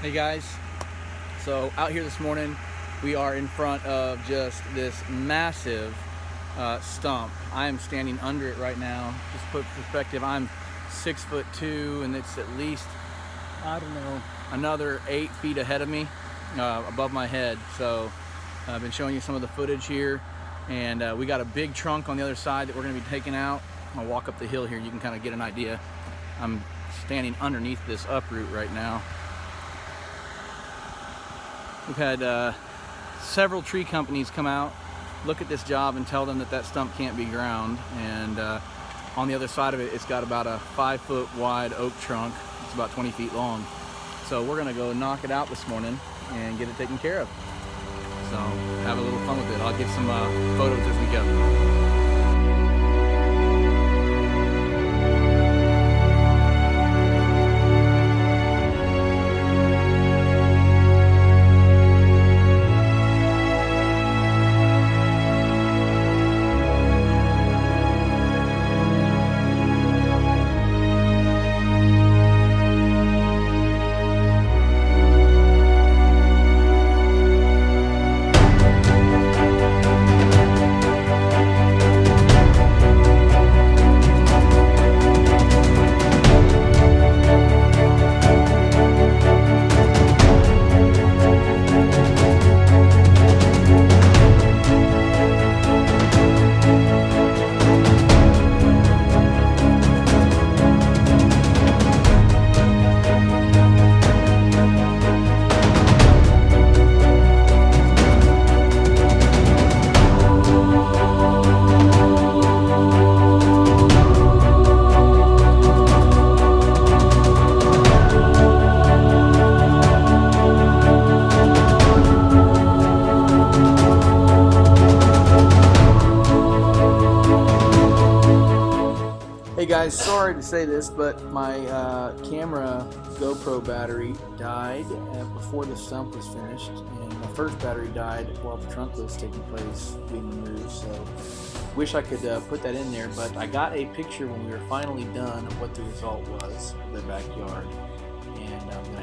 Hey guys, so out here this morning we are in front of just this massive stump. I am standing under it right now. Just to put perspective, I'm 6'2" and it's at least, I don't know, another 8 feet ahead of me, above my head. So I've been showing you some of the footage here, and we got a big trunk on the other side that we're going to be taking out. I'll walk up the hill here and you can kind of get an idea. I'm standing underneath this uproot right now. We've had several tree companies come out, look at this job and tell them that that stump can't be ground. And on the other side of it, it's got about a 5-foot wide oak trunk. It's about 20 feet long. So we're gonna go knock it out this morning and get it taken care of. So have a little fun with it. I'll get some photos as we go. Hey guys, sorry to say this, but my camera GoPro battery died before the stump was finished, and my first battery died while the trunk was taking place, being removed. So wish I could put that in there, but I got a picture when we were finally done of what the result was of the backyard, and I'm going